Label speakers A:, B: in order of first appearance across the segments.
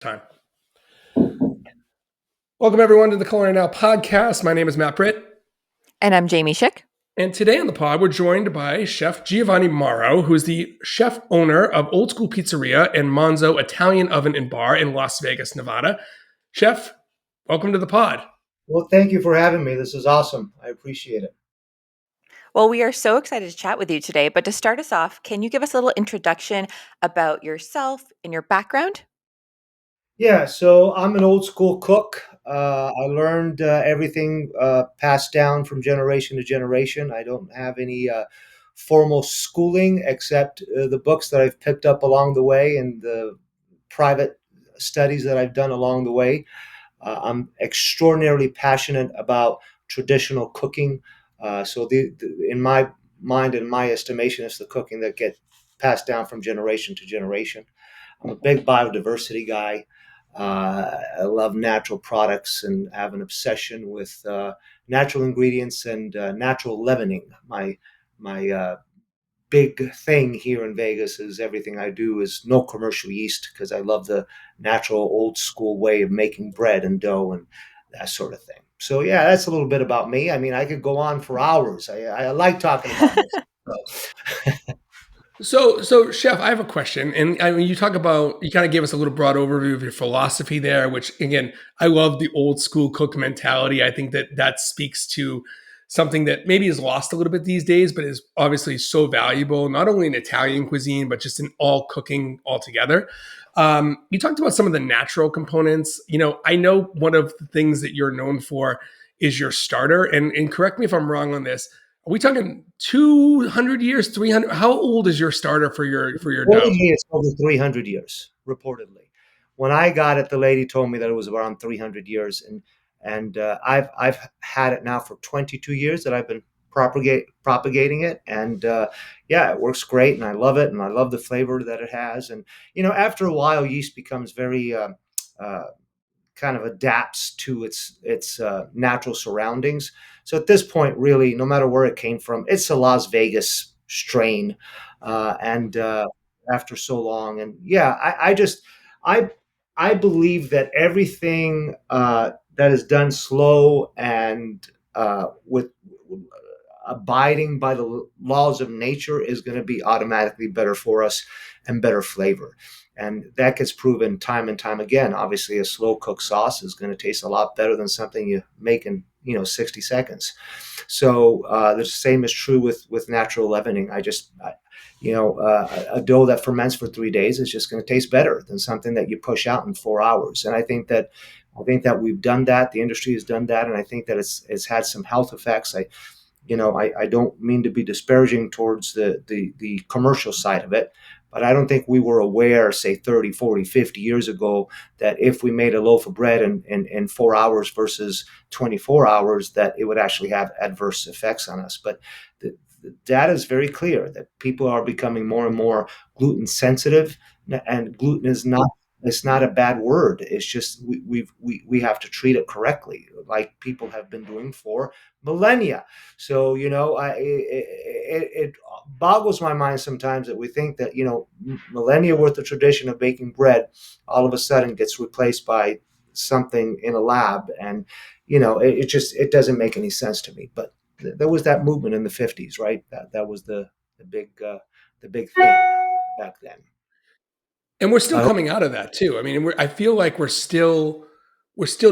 A: Time. Welcome everyone to the Culinary Now podcast. My name is Matt Britt.
B: And I'm Jamie Schick.
A: And today on the pod, we're joined by Chef Giovanni Mauro, who is the chef owner of Old School Pizzeria and Monzo Italian Oven and Bar in Las Vegas, Nevada. Chef, welcome to the pod.
C: Well, thank you for having me. This is awesome. I appreciate it.
B: Well, we are so excited to chat with you today. But to start us off, can you give us a little introduction about yourself and your background?
C: Yeah, so I'm an old school cook. I learned everything passed down from generation to generation. I don't have any formal schooling except the books that I've picked up along the way and the private studies that I've done along the way. I'm extraordinarily passionate about traditional cooking. In my mind and my estimation, it's the cooking that gets passed down from generation to generation. I'm a big biodiversity guy. I love natural products and have an obsession with natural ingredients and natural leavening. My big thing here in Vegas is everything I do is no commercial yeast because I love the natural old school way of making bread and dough and that sort of thing. So yeah, that's a little bit about me. I mean, I could go on for hours. I like talking about this.
A: So Chef, I have a question. And I mean, you kind of gave us a little broad overview of your philosophy there, which again, I love the old school cook mentality. I think that speaks to something that maybe is lost a little bit these days, but is obviously so valuable, not only in Italian cuisine, but just in all cooking altogether. You talked about some of the natural components. I know one of the things that you're known for is your starter. And correct me if I'm wrong on this. Are we talking 200 years, 300? How old is your starter for your dough?
C: Reportedly, it's over 300 years. Reportedly, when I got it, the lady told me that it was around 300 years, and I've had it now for 22 years that I've been propagating it, and yeah, it works great, and I love it, and I love the flavor that it has, and after a while, yeast becomes very uh, kind of adapts to its natural surroundings. So at this point, really, no matter where it came from, it's a Las Vegas strain, and after so long, and yeah, I I believe that everything that is done slow and with abiding by the laws of nature is going to be automatically better for us and better flavor. And that gets proven time and time again. Obviously, a slow cooked sauce is going to taste a lot better than something you make in 60 seconds. So the same is true with natural leavening. A dough that ferments for 3 days is just going to taste better than something that you push out in 4 hours. And I think that we've done that. The industry has done that, and I think that it's had some health effects. I don't mean to be disparaging towards the commercial side of it, but I don't think we were aware, say 30, 40, 50 years ago, that if we made a loaf of bread in 4 hours versus 24 hours, that it would actually have adverse effects on us. But the data is very clear that people are becoming more and more gluten sensitive, and gluten is not. It's not a bad word. It's just we have to treat it correctly, like people have been doing for millennia. So it boggles my mind sometimes that we think that millennia worth of tradition of baking bread all of a sudden gets replaced by something in a lab, and it doesn't make any sense to me. But there was that movement in the 50s, right? That was the big thing back then.
A: And we're still
C: I hope.
A: coming out of that too. I mean, I feel like we're still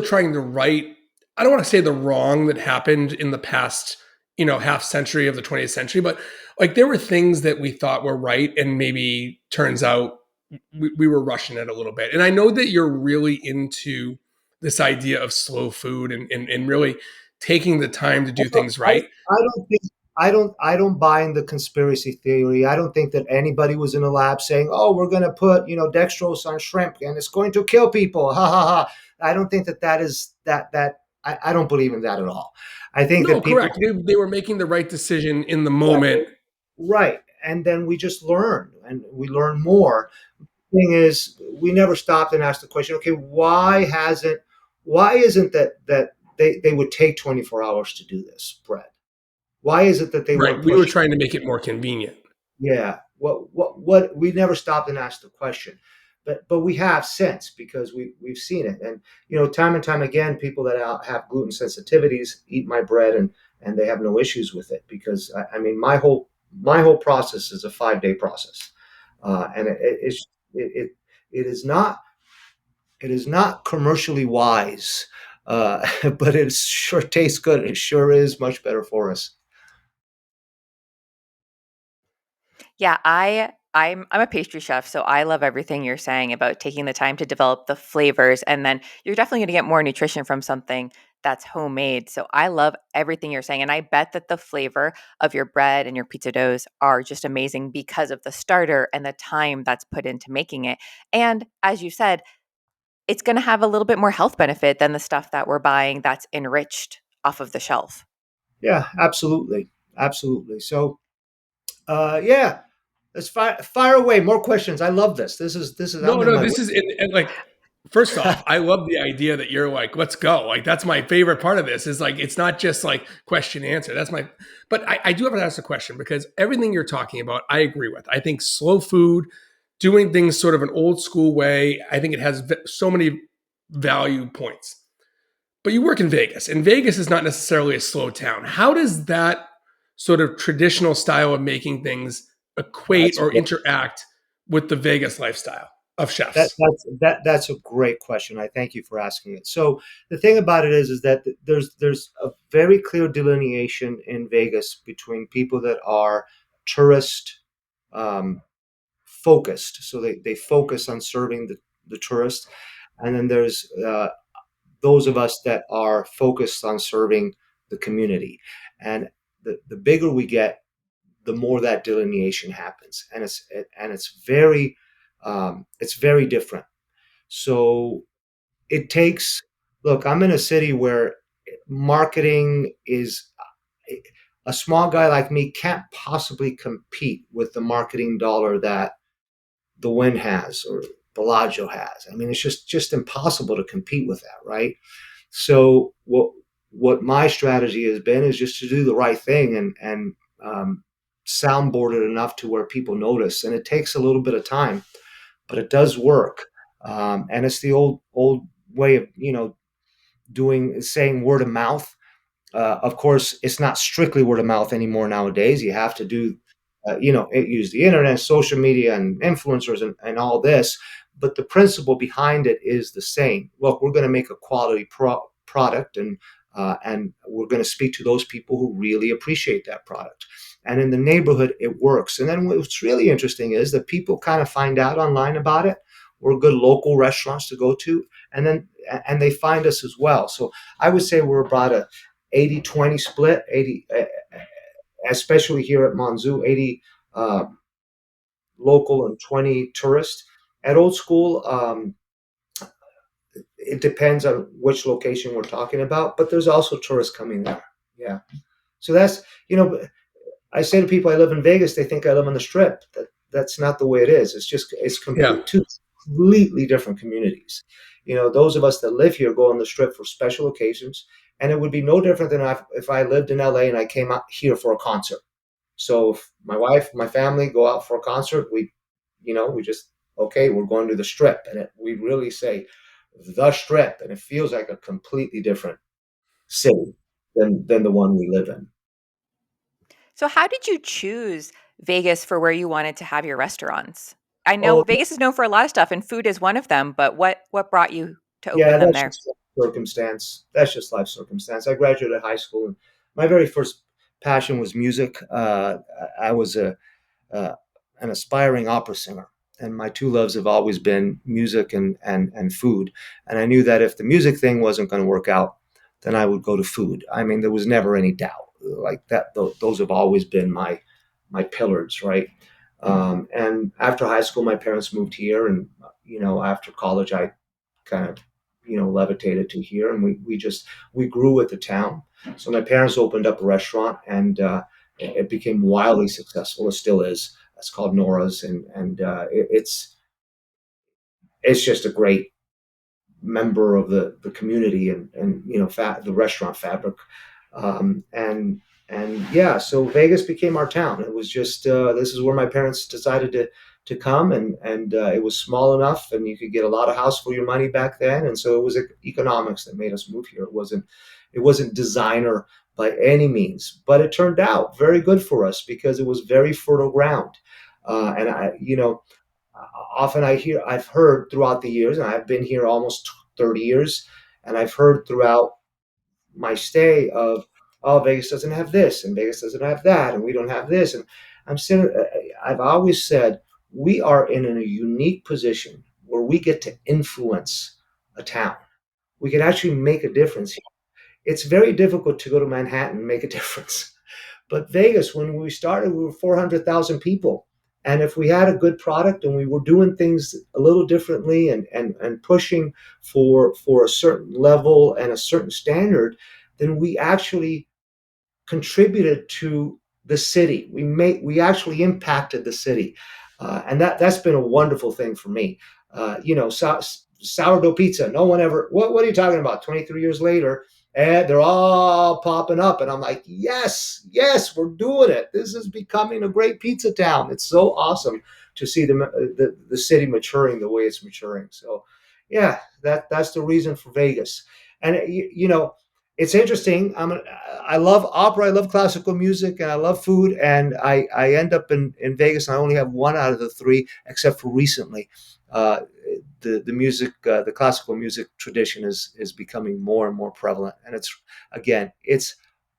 A: trying to right. I don't want to say the wrong that happened in the past, half century of the 20th century, but like there were things that we thought were right, and maybe turns out we were rushing it a little bit. And I know that you're really into this idea of slow food and really taking the time to do things
C: I,
A: right.
C: I don't think I don't buy in the conspiracy theory. I don't think that anybody was in a lab saying, "Oh, we're going to put dextrose on shrimp and it's going to kill people." Ha ha ha! I don't think that is that. I don't believe in that at all. I think
A: No,
C: that people.
A: correct. They were making the right decision in the
C: Yeah,
A: moment.
C: right, and then we just learn and we learn more. Thing is, we never stopped and asked the question, okay, why isn't that they would take 24 hours to do this bread? Why is it that they
A: Right.
C: weren't
A: We were
C: pushing?
A: trying to make it more convenient.
C: Yeah. What we never stopped and asked the question. but we have since, because we've seen it. And time and time again, people that have gluten sensitivities eat my bread, and they have no issues with it, because I mean, my whole process is a 5-day process, and it it is not it is not commercially wise, but it sure tastes good. It sure is much better for us.
B: Yeah, I'm a pastry chef, so I love everything you're saying about taking the time to develop the flavors, and then you're definitely going to get more nutrition from something that's homemade. So I love everything you're saying, and I bet that the flavor of your bread and your pizza doughs are just amazing because of the starter and the time that's put into making it. And as you said, it's going to have a little bit more health benefit than the stuff that we're buying that's enriched off of the shelf.
C: Yeah, absolutely, absolutely. So, yeah, let's fire away more questions. I love this. This is
A: No,
C: I'm in
A: no,
C: my.
A: this is and, like first off, I love the idea that you're like, let's go. Like that's my favorite part of this is like it's not just like question answer. That's my but I do have to ask a question because everything you're talking about, I agree with. I think slow food, doing things sort of an old school way, I think it has so many value points. But you work in Vegas, and Vegas is not necessarily a slow town. How does that sort of traditional style of making things equate
C: That's a
A: or
C: great,
A: interact with the Vegas lifestyle of
C: that
A: chefs?
C: that's a great question. I thank you for asking it. So the thing about it is that there's a very clear delineation in Vegas between people that are tourist, um, focused. So they focus on serving the tourist, and then there's those of us that are focused on serving the community. And the bigger we get, the more that delineation happens, and it's very different. So it takes. Look, I'm in a city where marketing is, a small guy like me can't possibly compete with the marketing dollar that the Win has or Bellagio has. I mean, it's just impossible to compete with that, right? So what my strategy has been is just to do the right thing, and soundboard it enough to where people notice, and it takes a little bit of time, but it does work. And it's the old way of doing saying word of mouth. Of course, it's not strictly word of mouth anymore nowadays. You have to do, use the internet, social media, and influencers, and all this. But the principle behind it is the same. Look, we're going to make a quality product, and we're going to speak to those people who really appreciate that product. And in the neighborhood, it works. And then what's really interesting is that people kind of find out online about it. We're good local restaurants to go to, and they find us as well. So I would say we're about a 80-20 split, 80, especially here at Monzu, 80 uh, local and 20 tourist. At Old School, it depends on which location we're talking about, but there's also tourists coming there. Yeah. So I say to people I live in Vegas, they think I live on the Strip. That's not the way it is. It's
A: Yeah.
C: two completely different communities. Those of us that live here go on the Strip for special occasions, and it would be no different than if I lived in LA and I came out here for a concert. So if my wife, my family go out for a concert, we just, okay, we're going to the Strip, and we really say the Strip, and it feels like a completely different city than the one we live in.
B: So how did you choose Vegas for where you wanted to have your restaurants? I know
C: Oh,
B: Vegas is known for a lot of stuff and food is one of them, but what brought you to
C: yeah,
B: open them
C: that's
B: there?
C: just life circumstance. That's just life circumstance. I graduated high school, and my very first passion was music. I was uh, an aspiring opera singer, and my two loves have always been music and food. And I knew that if the music thing wasn't going to work out, then I would go to food. I mean, there was never any doubt. Like that, those have always been my pillars, right? And after high school, my parents moved here, and after college, I kind of levitated to here, and we grew with the town. So my parents opened up a restaurant, and it became wildly successful. It still is. It's called Nora's, and it's just a great member of the community, and the restaurant fabric. And yeah, so Vegas became our town. It was just, this is where my parents decided to come, and it was small enough, and you could get a lot of house for your money back then, and so it was economics that made us move here. It wasn't designer by any means, but it turned out very good for us because it was very fertile ground. And often I've heard throughout the years, and I've been here almost 30 years, and I've heard throughout my stay of, oh, Vegas doesn't have this, and Vegas doesn't have that, and we don't have this. And I've always said we are in a unique position where we get to influence a town. We can actually make a difference. It's very difficult to go to Manhattan and make a difference. But Vegas, when we started, we were 400,000 people. And if we had a good product and we were doing things a little differently, and pushing for a certain level and a certain standard, then we actually contributed to the city. We actually impacted the city, and that's been a wonderful thing for me. Sourdough pizza. No one ever. What are you talking about? 23 years later, and they're all popping up, and I'm like, yes, yes, we're doing it. This is becoming a great pizza town. It's so awesome to see the city maturing the way it's maturing. So, yeah, that's the reason for Vegas. And it's interesting. I love opera, I love classical music, and I love food. And I end up in Vegas, and I only have one out of the three, except for recently. Uh, the music, the classical music tradition is becoming more and more prevalent, and it's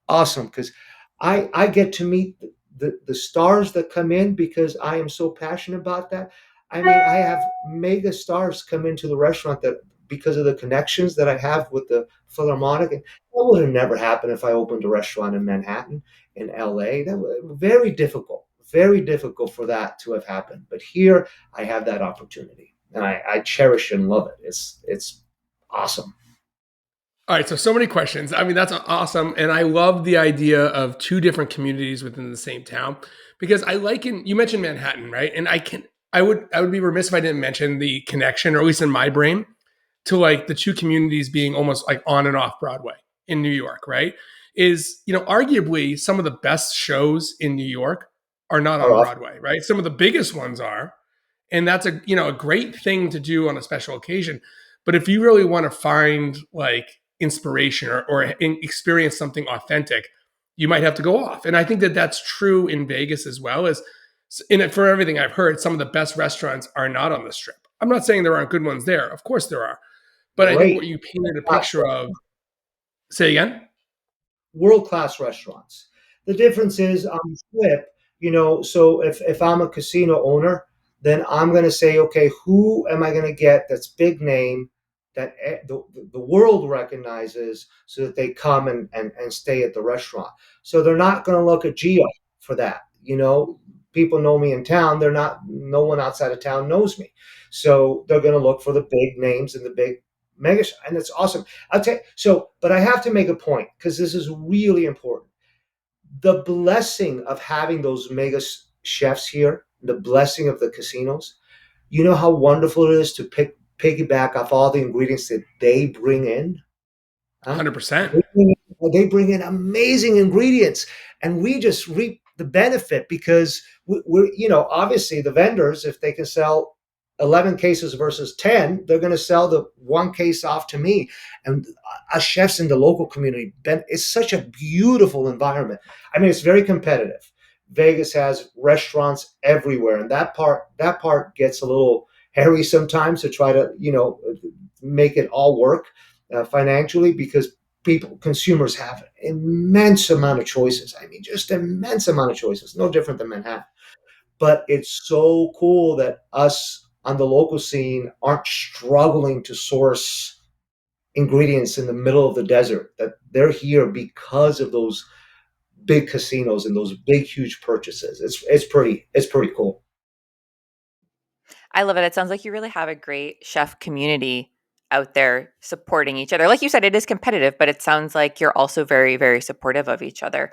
C: awesome because I get to meet the stars that come in because I am so passionate about that. I mean, I have mega stars come into the restaurant that because of the connections that I have with the Philharmonic, and that would have never happened if I opened a restaurant in Manhattan, in LA. That was very difficult for that to have happened. But here I have that opportunity, and I cherish and love it. It's awesome.
A: All right, so many questions. I mean, that's awesome, and I love the idea of two different communities within the same town because I like in you mentioned Manhattan, right? And I would be remiss if I didn't mention the connection, or at least in my brain, to like the two communities being almost like on and off Broadway in New York, right? Is arguably some of the best shows in New York are not
C: Are
A: on
C: off.
A: Broadway, right? Some of the biggest ones are, and that's a great thing to do on a special occasion. But if you really want to find like inspiration, or experience something authentic, you might have to go off. And I think that that's true in Vegas as well. As in it, for everything I've heard, some of the best restaurants are not on the Strip. I'm not saying there aren't good ones there. Of course there are, but I think what
C: Great.
A: you painted a picture of. Say again.
C: World class restaurants. The difference is on the flip, so if I'm a casino owner, then I'm going to say, okay, who am I going to get that's big name that the world recognizes so that they come and stay at the restaurant. So they're not going to look at Geo for that. People know me in town. No one outside of town knows me. So they're going to look for the big names and the big mega, and it's awesome. I'll tell you, but I have to make a point because this is really important. The blessing of having those mega chefs here, the blessing of the casinos, you know how wonderful it is to piggyback off all the ingredients that they bring in. Huh?
A: 100%.
C: They bring in amazing ingredients, and we just reap the benefit because we're obviously the vendors, if they can sell 11 cases versus 10, they're going to sell the one case off to me. And us chefs in the local community, it's such a beautiful environment. I mean, it's very competitive. Vegas has restaurants everywhere, and that part gets a little hairy sometimes to try to make it all work financially because consumers have immense amount of choices. I mean, just immense amount of choices, no different than Manhattan. But it's so cool that us on the local scene aren't struggling to source ingredients in the middle of the desert, that they're here because of those big casinos and those big huge purchases. It's pretty cool.
B: I love it. It sounds like you really have a great chef community out there supporting each other. Like you said, it is competitive, but it sounds like you're also very, very supportive of each other.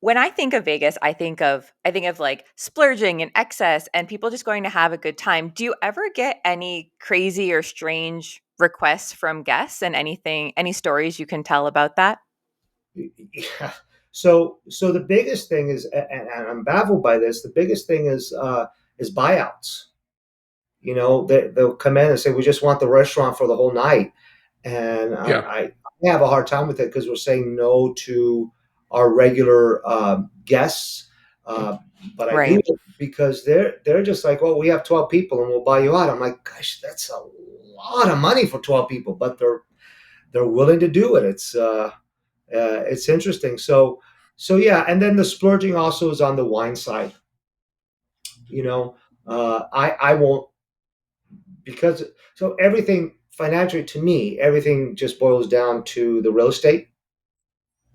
B: When I think of Vegas, I think of like splurging and excess and people just going to have a good time. Do you ever get any crazy or strange requests from guests, and any stories you can tell about that?
C: Yeah. So the biggest thing is, and I'm baffled by this. The biggest thing is is buyouts. They'll come in and say, we just want the restaurant for the whole night. And
A: Yeah.
C: I have a hard time with it because we're saying no to our regular guests. Uh, but I do
B: Right.
C: it because they're just like, well, we have 12 people and we'll buy you out. I'm like, gosh, that's a lot of money for 12 people, but they're willing to do it. It's interesting. So yeah, and then the splurging also is on the wine side. You know, I won't, because so everything financially, to me, everything just boils down to the real estate.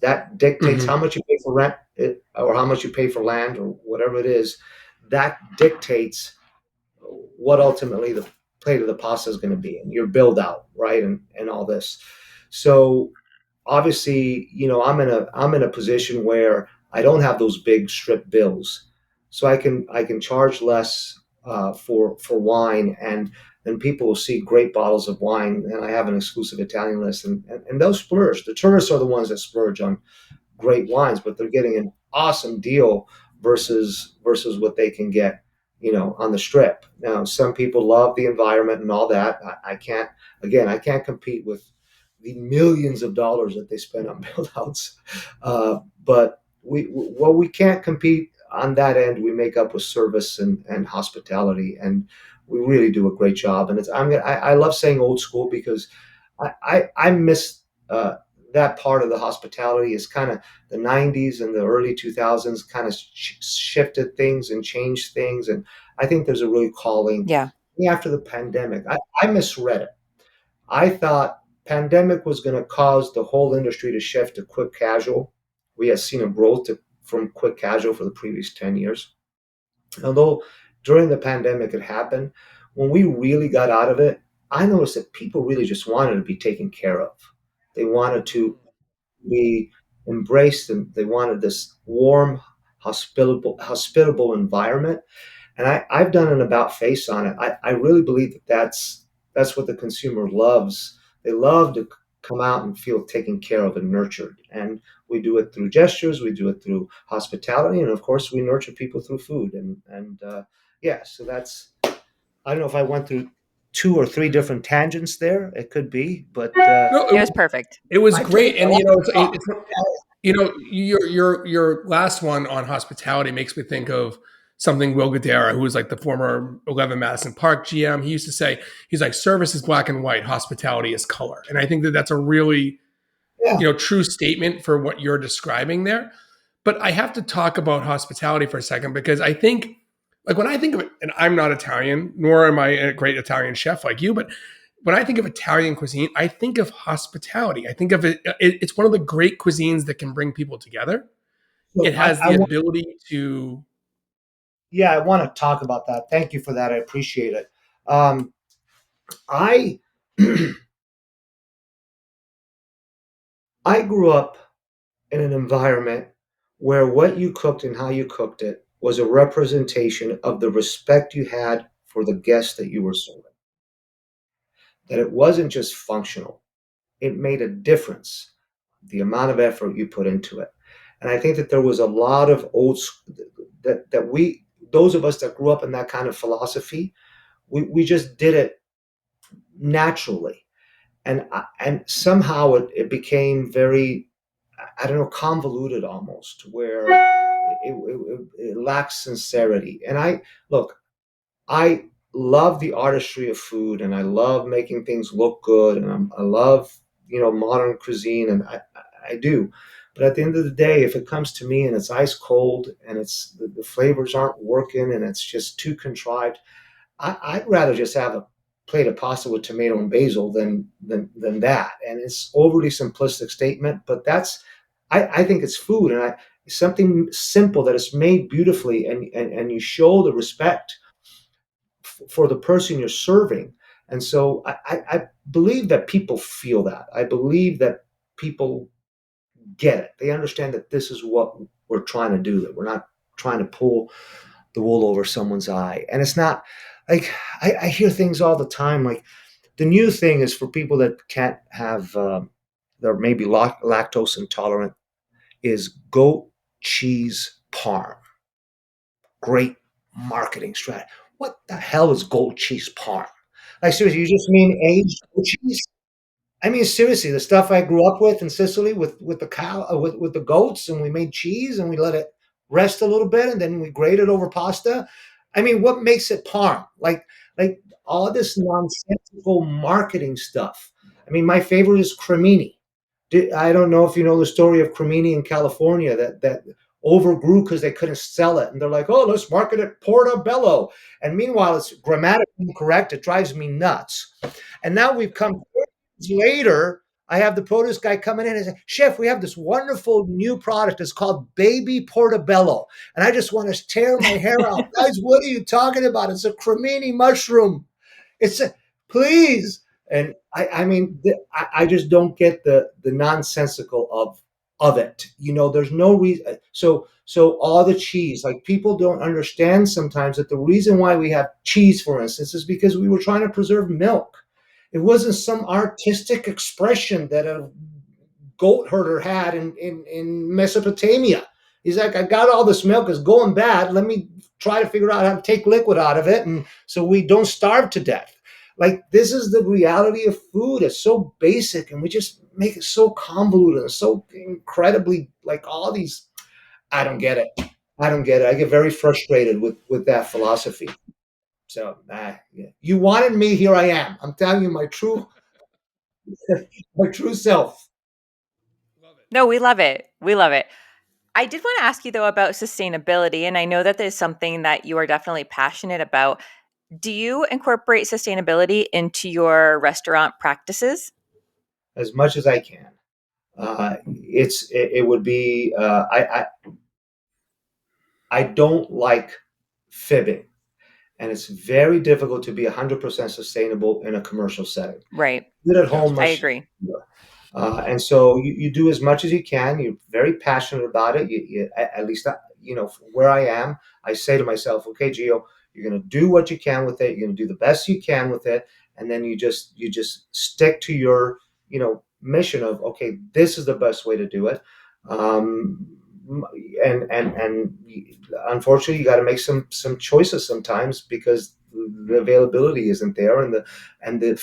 C: That dictates
A: Hmm.
C: how much you pay for rent, or how much you pay for land, or whatever it is. That dictates what ultimately the plate of the pasta is going to be, and your build out, right, and all this. So obviously, I'm in a position where I don't have those big strip bills, so I can charge less for wine, and then people will see great bottles of wine, and I have an exclusive Italian list, and they'll splurge. The tourists are the ones that splurge on great wines, but they're getting an awesome deal versus what they can get, on the strip. Now, some people love the environment and all that. I can't, again, I can't compete with the millions of dollars that they spend on build outs. But we can't compete on that end. We make up with service and hospitality, and we really do a great job. And I love saying old school because I miss that part of the hospitality. Is kind of the 90s and the early 2000s kind of shifted things and changed things. And I think there's a really calling
B: Yeah.
C: after the pandemic. I misread it. I thought pandemic was going to cause the whole industry to shift to quick casual. We had seen a growth from quick casual for the previous 10 years. Although during the pandemic it happened, when we really got out of it, I noticed that people really just wanted to be taken care of. They wanted to be embraced, and they wanted this warm, hospitable environment. And I've done an about face on it. I really believe that that's what the consumer loves. They love to come out and feel taken care of and nurtured. And we do it through gestures, we do it through hospitality, and of course, we nurture people through food. And yeah, so that's. I don't know if I went through two or three different tangents there. It could be, but
A: No,
B: It was perfect.
A: it was
C: I told you
A: great,
C: I
A: and
C: like to talk.
A: it's your last one on hospitality makes me think of something Will Guidara, who was like the former 11 Madison Park GM. He used to say, he's like, service is black and white, hospitality is color, and I think that that's a really
C: Yeah.
A: true statement for what you're describing there. But I have to talk about hospitality for a second because I think, like, when I think of it, and I'm not Italian, nor am I a great Italian chef like you, but when I think of Italian cuisine, I think of hospitality. I think of it's one of the great cuisines that can bring people together.
C: So
A: It has
C: I
A: the
C: want,
A: ability to.
C: yeah, I want to talk about that. Thank you for that. I appreciate it. Um, I I grew up in an environment where what you cooked and how you cooked it was a representation of the respect you had for the guests that you were serving. That it wasn't just functional; it made a difference. The amount of effort you put into it, and I think that there was a lot of that we, those of us that grew up in that kind of philosophy, we just did it naturally. And somehow it became very, I don't know, convoluted almost, where it lacks sincerity. And I love the artistry of food, and I love making things look good, and I love modern cuisine, and I do. But at the end of the day, if it comes to me and it's ice cold and the flavors aren't working and it's just too contrived, I'd rather just have a plate of pasta with tomato and basil than that. And it's overly simplistic statement, but I think it's food, and something simple that is made beautifully, and you show the respect for the person you're serving. And so I believe that people feel that. I believe that people get it. They understand that this is what we're trying to do. That we're not trying to pull the wool over someone's eye. And it's not like I hear things all the time. Like, the new thing is for people that can't have, they're maybe lactose intolerant, is goat cheese parm. Great marketing strategy. What the hell is goat cheese parm? Like seriously, you just mean aged goat cheese? I mean, seriously, the stuff I grew up with in Sicily with the cow with the goats, and we made cheese and we let it rest a little bit, and then we grate it over pasta. I mean, what makes it parm? Like all this nonsensical marketing stuff. I mean, my favorite is cremini. I don't know if you know the story of cremini in California that overgrew because they couldn't sell it, and they're like, "Oh, let's market it portobello." And meanwhile, it's grammatically incorrect. It drives me nuts. And now we've come later, I have the produce guy coming in and say, Chef, we have this wonderful new product. It's called Baby Portobello. And I just want to tear my hair out. Guys, what are you talking about? It's a cremini mushroom. It's a, please. And I mean, I just don't get the nonsensical of it. You know, there's no reason. So all the cheese, like people don't understand sometimes that the reason why we have cheese, for instance, is because we were trying to preserve milk. It wasn't some artistic expression that a goat herder had in Mesopotamia. He's like, I got all this milk, it's going bad. Let me try to figure out how to take liquid out of it, and so we don't starve to death. Like this is the reality of food. It's so basic, and we just make it so convoluted and so incredibly like all these. I don't get it. I don't get it. I get very frustrated with that philosophy. So yeah. You wanted me, here I am. I'm telling you my true self.
A: Love it.
B: No, we love it. We love it. I did want to ask you though about sustainability, and I know that there's something that you are definitely passionate about. Do you incorporate sustainability into your restaurant practices?
C: As much as I can. It would be I don't like fibbing, and it's very difficult to be 100% sustainable in a commercial setting.
B: Right.
C: Do it at
A: Yes.
C: home
B: I
C: much
B: agree.
C: easier. And so you do as much as you can. You're very passionate about it. At least, you know, where I am, I say to myself, okay, Gio, you're going to do what you can with it. You're going to do the best you can with it. And then you just stick to your, you know, mission of, okay, this is the best way to do it. Um, and unfortunately, you got to make some choices sometimes because the availability isn't there, and the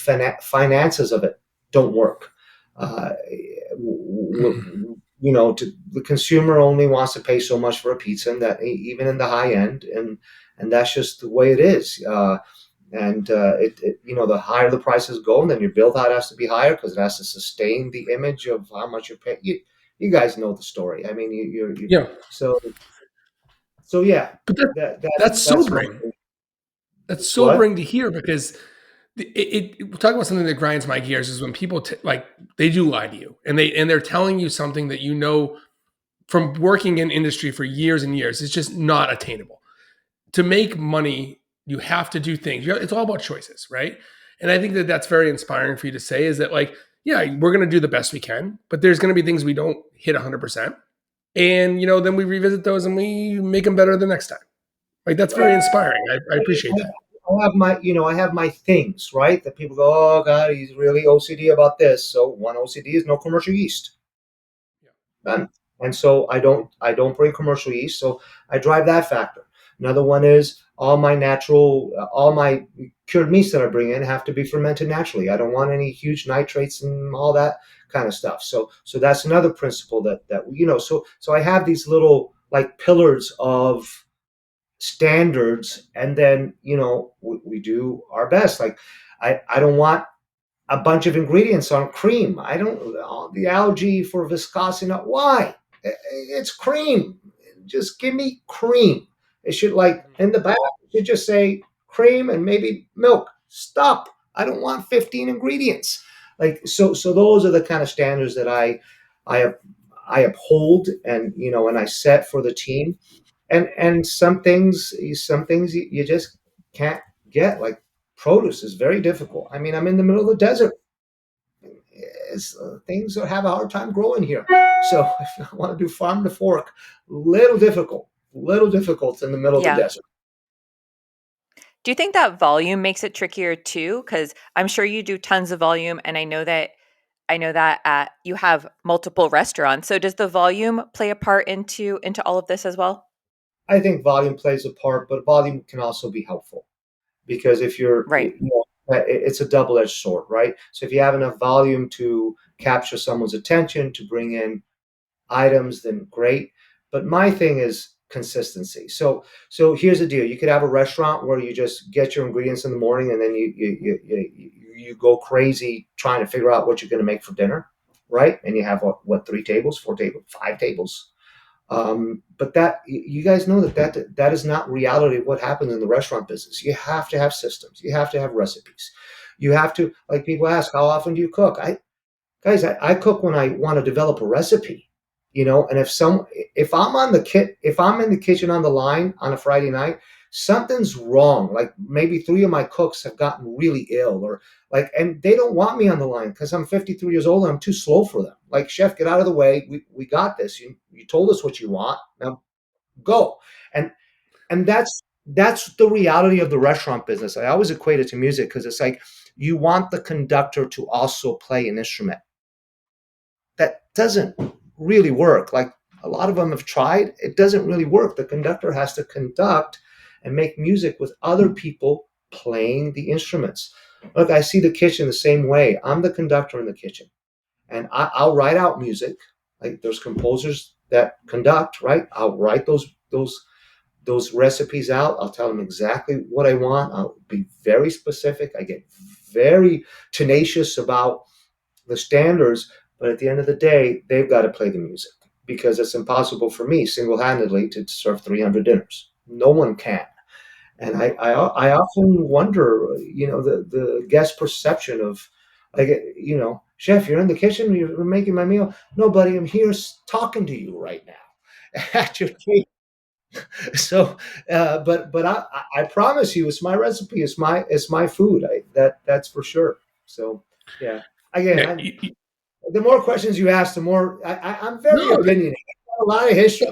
C: finances of it don't work. Uh, you know, the consumer only wants to pay so much for a pizza, and that even in the high end, and that's just the way it is. You know, the higher the prices go, then your build out has to be higher because it has to sustain the image of how much you're paying. You guys know the story. I mean,
A: Yeah.
C: so so yeah,
A: But that's
C: that's one
A: sobering.
C: thing.
A: That's
C: What?
A: sobering to hear because we're talking about something that grinds my gears is when people like they do lie to you and they're telling you something that you know from working in industry for years and years. It's just not attainable. To make money, you have to do things. It's all about choices, right? And I think that that's very inspiring for you to say is that like, yeah, we're going to do the best we can, but there's going to be things we don't hit 100%. And, you know, then we revisit those and we make them better the next time. Like, that's very inspiring. I appreciate that.
C: I have my, you know, I have my things, right? That people go, oh God, he's really OCD about this. So one OCD is no commercial yeast.
A: Yeah.
C: None. And so I don't bring commercial yeast. So I drive that factor. Another one is all my cured meats that I bring in have to be fermented naturally. I don't want any huge nitrates and all that kind of stuff. So that's another principle that you know. So I have these little like pillars of standards, and then you know we do our best. Like I don't want a bunch of ingredients on cream. I don't the allergy for viscosity. Why? It's cream. Just give me cream. It should like
A: Mhm.
C: in the back. It should just say cream and maybe milk. Stop. I don't want 15 ingredients. Like so those are the kind of standards that I I uphold, and you know, and I set for the team. And some things you just can't get. Like produce is very difficult. I mean, I'm in the middle of the desert. Things have a hard time growing here. So if I want to do farm to fork, little difficult in the middle of the
B: Yeah.
C: desert.
B: Do you think that volume makes it trickier too? Because I'm sure you do tons of volume, and I know that you have multiple restaurants. So does the volume play a part into all of this as well?
C: I think volume plays a part, but volume can also be helpful. because if you're,
B: Right.
C: it's a double-edged sword, right? So if you have enough volume to capture someone's attention, to bring in items, then great. But my thing is consistency. So here's the deal: you could have a restaurant where you just get your ingredients in the morning, and then you go crazy trying to figure out what you're going to make for dinner, right? And you have what 3 tables, 4 tables, 5 tables. But that, you guys know that is not reality of what happens in the restaurant business. You have to have systems. You have to have recipes. You have to, like, people ask, how often do you cook? I cook when I want to develop a recipe, and if I'm in the kitchen on the line on a Friday night, something's wrong. Like maybe 3 of my cooks have gotten really ill, or like, and they don't want me on the line because I'm 53 years old and I'm too slow for them. Like, chef, get out of the way. We got this. You told us what you want. Now go. And that's the reality of the restaurant business. I always equate it to music because it's like you want the conductor to also play an instrument. That doesn't really work. Like, a lot of them have tried, it doesn't really work. The conductor has to conduct and make music with other people playing the instruments. Look, I see the kitchen the same way. I'm the conductor in the kitchen, and I'll write out music. Like, there's composers that conduct, right? I'll write those recipes out. I'll tell them exactly what I want. I'll be very specific. I get very tenacious about the standards, but at the end of the day, they've got to play the music, because it's impossible for me single-handedly to serve 300 dinners. No one can. And I often wonder, the guest perception of, like, chef, you're in the kitchen, you're making my meal. No, buddy, I'm here talking to you right now at your table. So, but I promise you, it's my recipe, it's my food. That's for sure. So, yeah. Again,
A: Yeah,
C: the more questions you ask, the more I'm very
A: no,
C: opinionated. A lot of history.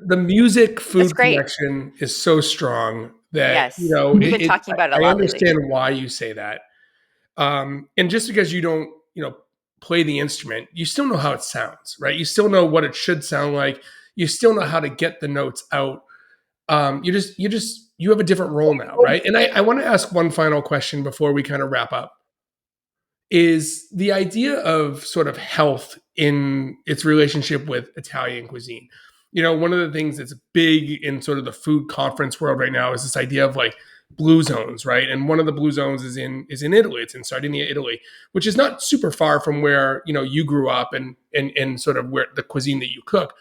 A: the music
B: That's
A: food
B: great.
A: connection is so strong that
B: Yes. We've been talking about it a
A: I
B: lot lately.
A: understand why you say that. And just because you don't, play the instrument, you still know how it sounds, right? You still know what it should sound like. You still know how to get the notes out. You have a different role now, right? And I want to ask one final question before we kind of wrap up. Is the idea of sort of health in its relationship with Italian cuisine? One of the things that's big in sort of the food conference world right now is this idea of like blue zones, right? And one of the blue zones is in Italy. It's in Sardinia, Italy, which is not super far from where you grew up and sort of where the cuisine that you cook.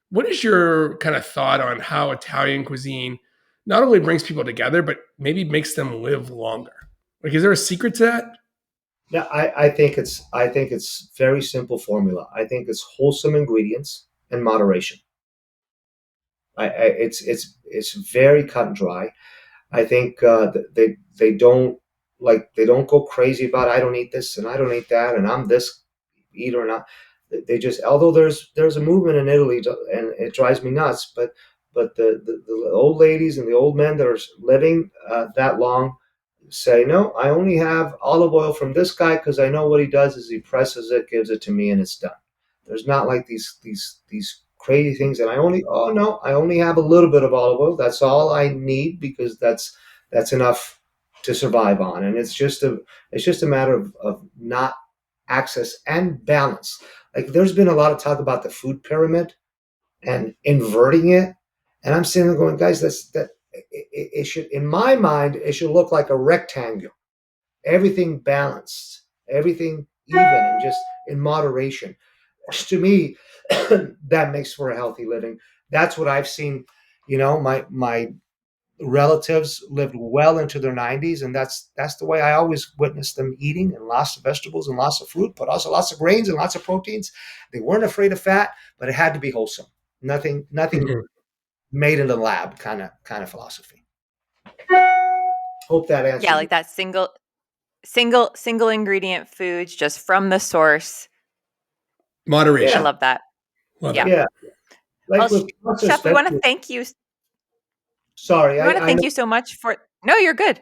A: What is your kind of thought on how Italian cuisine not only brings people together, but maybe makes them live longer? Like, is there a secret to that?
C: Yeah, I think it's very simple formula. I think it's wholesome ingredients and moderation. It's very cut and dry. I think they don't go crazy about, I don't eat this and I don't eat that and I'm this eater, and they just, although there's a movement in Italy and it drives me nuts, but the old ladies and the old men that are living that long say, no, I only have olive oil from this guy because I know what he does is he presses it, gives it to me, and it's done. There's not like these crazy things, and oh no, I only have a little bit of olive oil. That's all I need because that's enough to survive on, and it's just a matter of not access and balance. Like, there's been a lot of talk about the food pyramid and inverting it. And I'm sitting there going, guys, it should, in my mind, it should look like a rectangle. Everything balanced, everything even, and just in moderation. To me, that makes for a healthy living. That's what I've seen. My relatives lived well into their 90s, and that's the way I always witnessed them eating, and lots of vegetables and lots of fruit, but also lots of grains and lots of proteins. They weren't afraid of fat, but it had to be wholesome. Nothing
A: Mhm.
C: made in the lab kind of philosophy. Hope that
B: Yeah,
C: answers
B: like
C: your.
B: that single ingredient foods just from the source. I
C: Yeah,
A: Moderation.
B: love that.
A: Love it.
B: Yeah.
C: yeah.
B: Well,
C: Like with pasta,
B: chef, we want to
C: especially.
B: thank you.
C: Sorry,
B: We want to
C: I
B: thank
C: know.
B: you so much for No, you're good.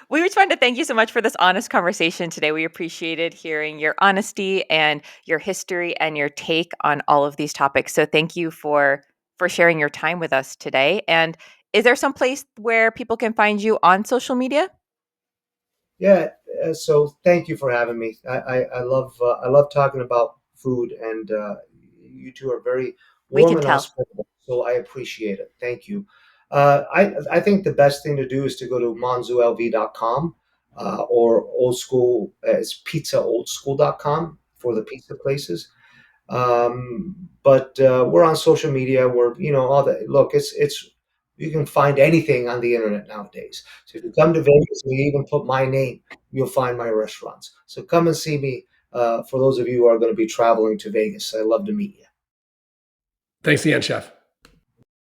B: We just wanted to thank you so much for this honest conversation today. We appreciated hearing your honesty and your history and your take on all of these topics. So thank you for sharing your time with us today. And Is there some place where people can find you on social media?
C: Yeah. So thank you for having me. I love talking about food, and you two are very
B: We
C: warm
B: can
C: and
B: tell.
C: hospitable. So I appreciate it. Thank you. I think the best thing to do is to go to monzoolv.com, or old school. It's pizzaoldschool.com for the pizza places. But we're on social media. We're, all the look. It's you can find anything on the internet nowadays. So if you come to Vegas and you even put my name, you'll find my restaurants. So come and see me. For those of you who are going to be traveling to Vegas, I'd love to meet you.
A: Thanks again, Chef.